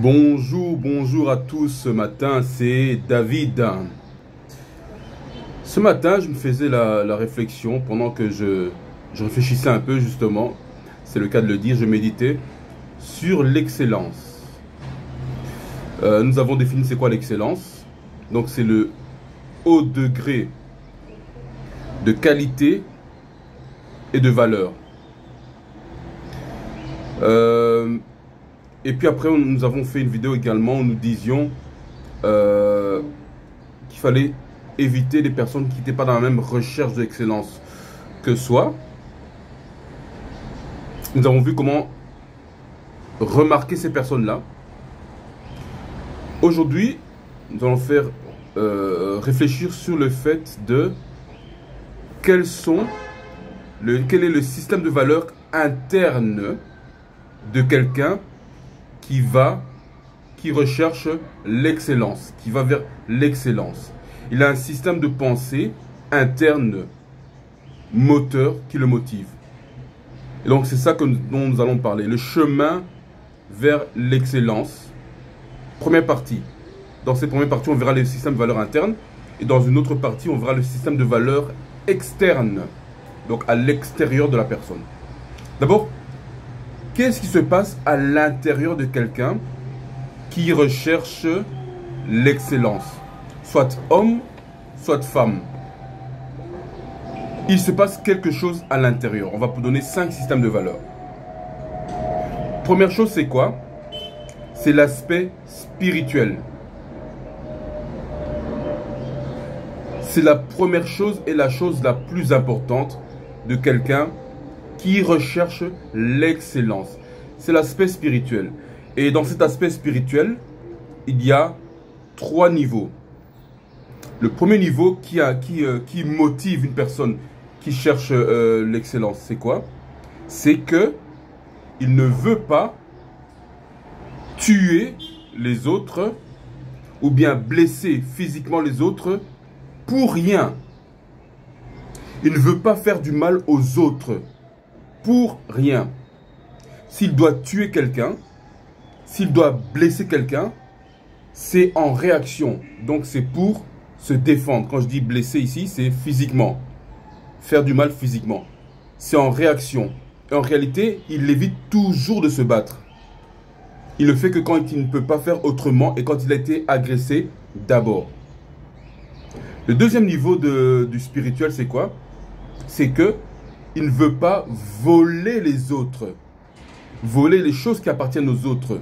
Bonjour à tous. Ce matin, c'est David. Ce matin, je me faisais la réflexion pendant que je réfléchissais un peu, justement. C'est le cas de le dire, je méditais sur l'excellence. Nous avons défini c'est quoi l'excellence. Donc, c'est le haut degré de qualité et de valeur. Et puis après, nous avons fait une vidéo également où nous disions qu'il fallait éviter les personnes qui n'étaient pas dans la même recherche de l'excellence que soi. Nous avons vu comment remarquer ces personnes-là. Aujourd'hui, nous allons faire réfléchir sur le fait de quel est le système de valeurs interne de quelqu'un qui recherche l'excellence, qui va vers l'excellence. Il a un système de pensée interne, moteur, qui le motive. Et donc c'est ça dont nous allons parler. Le chemin vers l'excellence. Première partie. Dans cette première partie, on verra le système de valeurs interne. Et dans une autre partie, on verra le système de valeurs externe. Donc à l'extérieur de la personne. D'abord, qu'est-ce qui se passe à l'intérieur de quelqu'un qui recherche l'excellence? Soit homme, soit femme. Il se passe quelque chose à l'intérieur. On va vous donner 5 systèmes de valeurs. Première chose, c'est quoi? C'est l'aspect spirituel. C'est la première chose et la chose la plus importante de quelqu'un qui recherche l'excellence. C'est l'aspect spirituel. Et dans cet aspect spirituel, il y a 3 niveaux. Le premier niveau qui motive une personne qui cherche l'excellence, c'est quoi? C'est que il ne veut pas tuer les autres ou bien blesser physiquement les autres pour rien. Il ne veut pas faire du mal aux autres pour rien. S'il doit tuer quelqu'un, s'il doit blesser quelqu'un, c'est en réaction. Donc c'est pour se défendre. Quand je dis blesser ici, c'est physiquement. Faire du mal physiquement. C'est en réaction. Et en réalité, il évite toujours de se battre. Il le fait que quand il ne peut pas faire autrement et quand il a été agressé d'abord. Le deuxième niveau du spirituel, c'est quoi? C'est que il ne veut pas voler les autres, voler les choses qui appartiennent aux autres,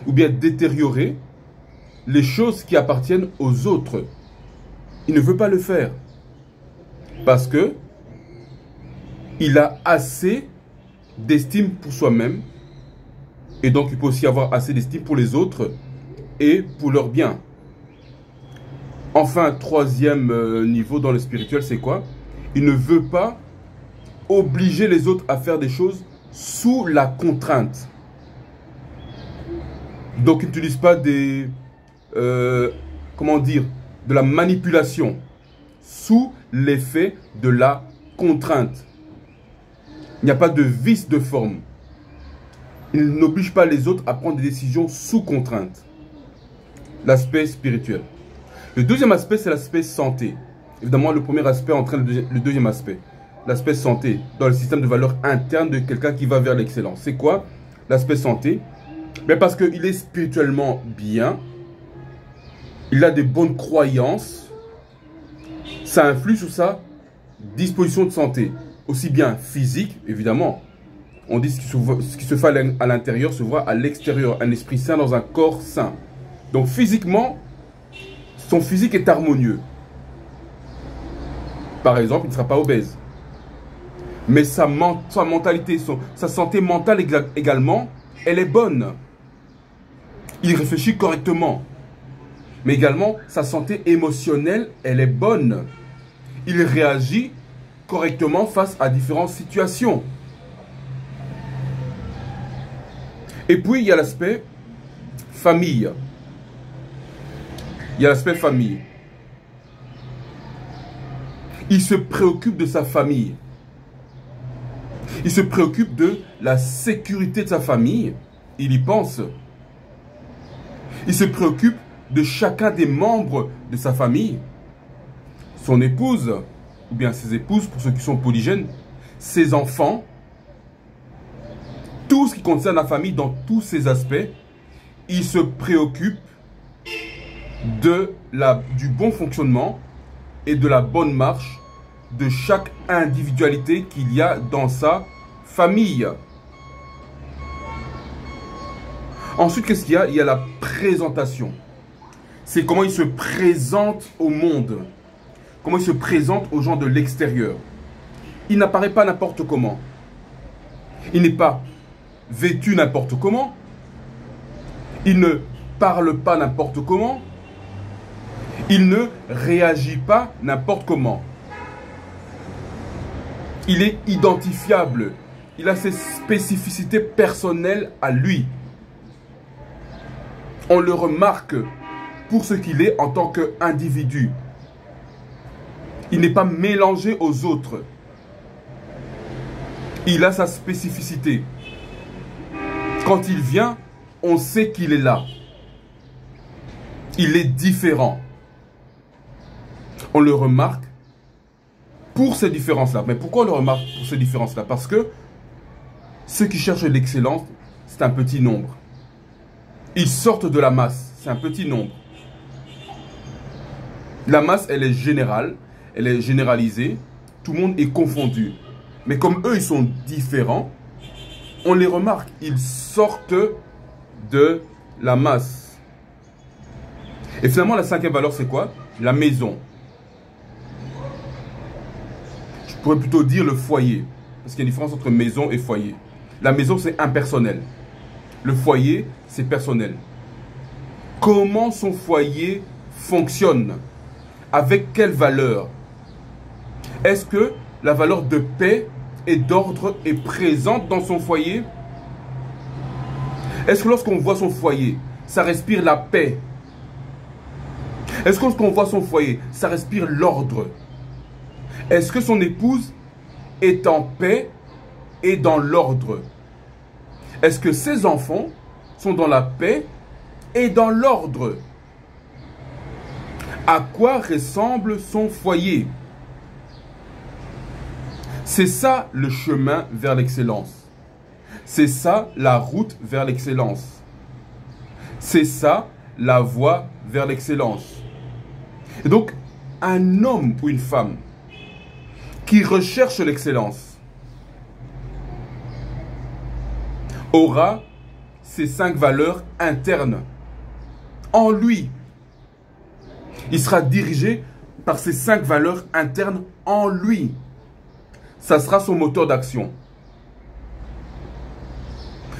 ou bien détériorer les choses qui appartiennent aux autres. Il ne veut pas le faire parce que il a assez d'estime pour soi-même et donc il peut aussi avoir assez d'estime pour les autres et pour leur bien. Enfin, troisième niveau dans le spirituel, c'est quoi? Il ne veut pas obliger les autres à faire des choses sous la contrainte. Donc, il n'utilise pas de la manipulation sous l'effet de la contrainte. Il n'y a pas de vice de forme. Il n'oblige pas les autres à prendre des décisions sous contrainte. L'aspect spirituel. Le deuxième aspect, c'est l'aspect santé. Évidemment, le premier aspect entraîne le deuxième aspect. L'aspect santé, dans le système de valeurs interne de quelqu'un qui va vers l'excellence. C'est quoi l'aspect santé? Mais parce qu'il est spirituellement bien, il a des bonnes croyances, ça influe sur sa disposition de santé. Aussi bien physique, évidemment. On dit ce qui se fait à l'intérieur se voit à l'extérieur. Un esprit sain dans un corps sain. Donc physiquement, son physique est harmonieux. Par exemple, il ne sera pas obèse. Mais sa mentalité, sa santé mentale également, elle est bonne. Il réfléchit correctement. Mais également, sa santé émotionnelle, elle est bonne. Il réagit correctement face à différentes situations. Et puis, il y a l'aspect famille. Il y a l'aspect famille. Il se préoccupe de sa famille. Il se préoccupe de la sécurité de sa famille. Il y pense. Il se préoccupe de chacun des membres de sa famille, son épouse, ou bien ses épouses pour ceux qui sont polygènes, ses enfants, tout ce qui concerne la famille dans tous ses aspects. Il se préoccupe du bon fonctionnement et de la bonne marche de chaque individualité qu'il y a dans sa famille. Ensuite, qu'est-ce qu'il y a? Il y a la présentation. C'est comment il se présente au monde. Comment il se présente aux gens de l'extérieur. Il n'apparaît pas n'importe comment. Il n'est pas vêtu n'importe comment. Il ne parle pas n'importe comment. Il ne réagit pas n'importe comment. Il est identifiable. Il a ses spécificités personnelles à lui. On le remarque pour ce qu'il est en tant qu'individu. Il n'est pas mélangé aux autres. Il a sa spécificité. Quand il vient, on sait qu'il est là. Il est différent. On le remarque pour ces différences-là. Mais pourquoi on le remarque pour ces différences-là? Parce que ceux qui cherchent l'excellence, c'est un petit nombre. Ils sortent de la masse, c'est un petit nombre. La masse, elle est générale, elle est généralisée, tout le monde est confondu. Mais comme eux, ils sont différents, on les remarque, ils sortent de la masse. Et finalement, la cinquième valeur, c'est quoi? La maison. Je pourrais plutôt dire le foyer, parce qu'il y a une différence entre maison et foyer. La maison, c'est impersonnel. Le foyer, c'est personnel. Comment son foyer fonctionne? Avec quelle valeur? Est-ce que la valeur de paix et d'ordre est présente dans son foyer? Est-ce que lorsqu'on voit son foyer, ça respire la paix? Est-ce que lorsqu'on voit son foyer, ça respire l'ordre? Est-ce que son épouse est en paix et dans l'ordre? Est-ce que ses enfants sont dans la paix et dans l'ordre? À quoi ressemble son foyer? C'est ça le chemin vers l'excellence. C'est ça la route vers l'excellence. C'est ça la voie vers l'excellence. Et donc, un homme ou une femme qui recherche l'excellence aura ces 5 valeurs internes en lui. Il sera dirigé par ces 5 valeurs internes en lui. Ça sera son moteur d'action.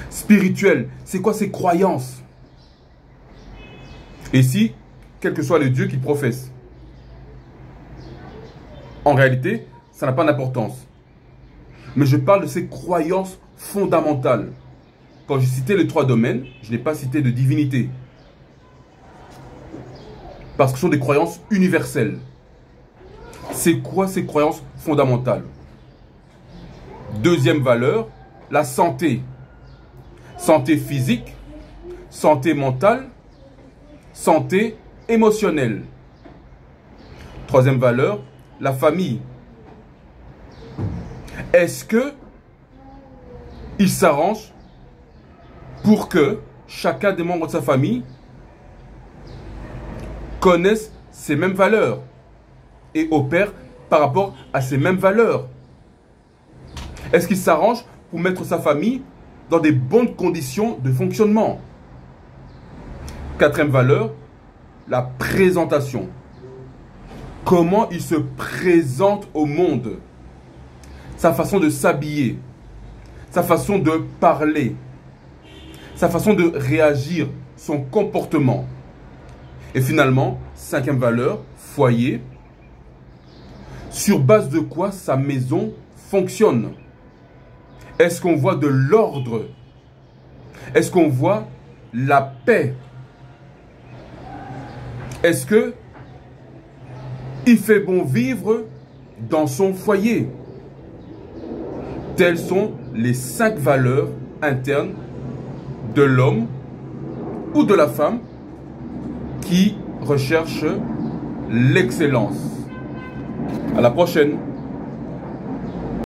Spirituel, c'est quoi ses croyances? Et si, quel que soit le Dieu qu'il professe, en réalité, ça n'a pas d'importance. Mais je parle de ses croyances fondamentales. Quand j'ai cité les 3 domaines, je n'ai pas cité de divinité. Parce que ce sont des croyances universelles. C'est quoi ces croyances fondamentales? Deuxième valeur, la santé. Santé physique, santé mentale, santé émotionnelle. Troisième valeur, la famille. Est-ce que il s'arrange pour que chacun des membres de sa famille connaisse ces mêmes valeurs et opère par rapport à ces mêmes valeurs? Est-ce qu'il s'arrange pour mettre sa famille dans des bonnes conditions de fonctionnement? Quatrième valeur, la présentation. Comment il se présente au monde? Sa façon de s'habiller, sa façon de parler, sa façon de réagir, son comportement. Et finalement, cinquième valeur, foyer. Sur base de quoi sa maison fonctionne? Est-ce qu'on voit de l'ordre? Est-ce qu'on voit la paix? Est-ce que il fait bon vivre dans son foyer? Telles sont les 5 valeurs internes de l'homme ou de la femme qui recherche l'excellence. À la prochaine.